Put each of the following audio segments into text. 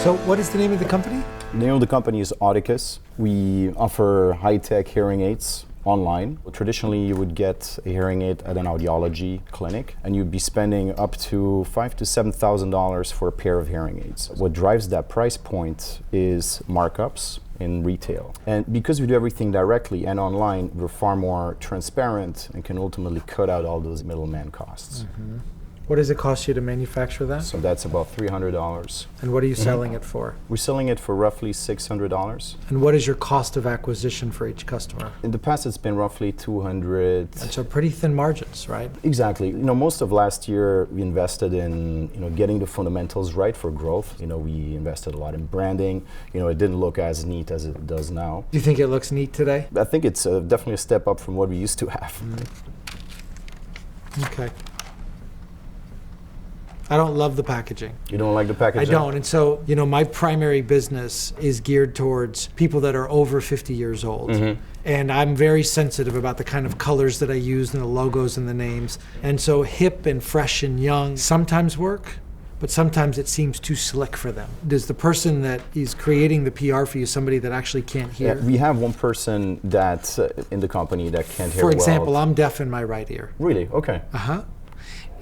So what is the name of the company? The name of the company is Audicus. We offer high-tech hearing aids online. Traditionally, you would get a hearing aid at an audiology clinic, and you'd be spending up to $5,000 to $7,000 for a pair of hearing aids. What drives that price point is markups in retail. And because we do everything directly and online, we're far more transparent and can ultimately cut out all those middleman costs. Mm-hmm. What does it cost you to manufacture that? So that's about $300. And what are you selling it for? We're selling it for roughly $600. And what is your cost of acquisition for each customer? In the past, it's been roughly $200. And so pretty thin margins, right? Exactly. Most of last year we invested in getting the fundamentals right for growth. We invested a lot in branding. It didn't look as neat as it does now. Do you think it looks neat today? I think it's definitely a step up from what we used to have. Mm-hmm. Okay. I don't love the packaging. You don't like the packaging? I don't. And so, my primary business is geared towards people that are over 50 years old. Mm-hmm. And I'm very sensitive about the kind of colors that I use and the logos and the names. And so hip and fresh and young sometimes work, but sometimes it seems too slick for them. Does the person that is creating the PR for you somebody that actually can't hear? Yeah, we have one person that's in the company that can't hear well. For example, well. I'm deaf in my right ear. Really? Okay. Uh-huh.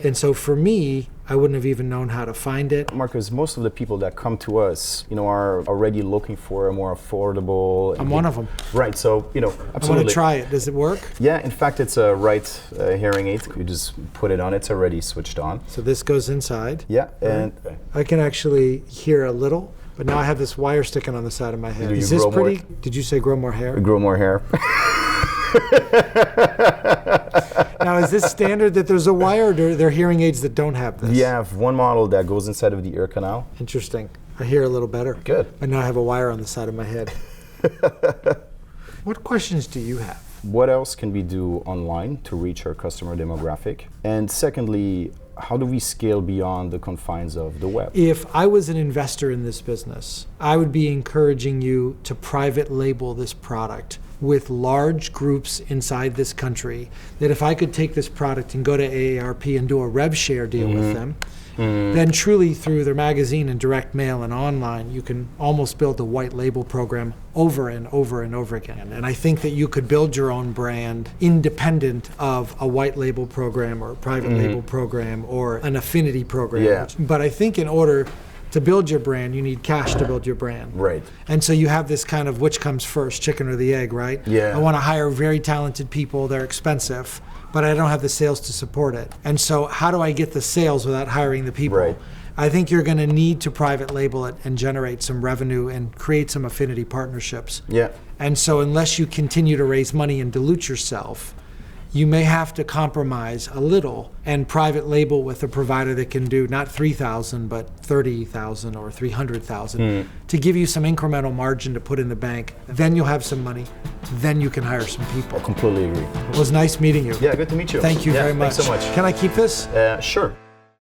And so for me, I wouldn't have even known how to find it. Marcus, most of the people that come to us, are already looking for a more affordable. I'm one of them. Right. So, absolutely. I want to try it. Does it work? Yeah. In fact, it's a right hearing aid. You just put it on. It's already switched on. So this goes inside. Yeah. And I can actually hear a little, but now I have this wire sticking on the side of my head. Is this pretty? Did you say grow more hair? Grow more hair. Now, is this standard that there's a wire, or are there hearing aids that don't have this? You have one model that goes inside of the ear canal. Interesting. I hear a little better. Good. But now I have a wire on the side of my head. What questions do you have? What else can we do online to reach our customer demographic? And secondly, how do we scale beyond the confines of the web? If I was an investor in this business, I would be encouraging you to private label this product with large groups inside this country, that if I could take this product and go to AARP and do a rev share deal with them, then truly through their magazine and direct mail and online, you can almost build a white label program over and over and over again. And I think that you could build your own brand independent of a white label program or a private label program or an affinity program. Yeah. But I think in order to build your brand, you need cash to build your brand. Right. And so you have this kind of which comes first, chicken or the egg, right? Yeah. I want to hire very talented people, they're expensive, but I don't have the sales to support it. And so how do I get the sales without hiring the people? Right. I think you're going to need to private label it and generate some revenue and create some affinity partnerships. Yeah. And so unless you continue to raise money and dilute yourself, you may have to compromise a little and private label with a provider that can do not 3,000 but 30,000 or 300,000 to give you some incremental margin to put in the bank. Then you'll have some money. Then you can hire some people. I completely agree. It was nice meeting you. Yeah, good to meet you. Thank you very much. Thanks so much. Can I keep this? Sure.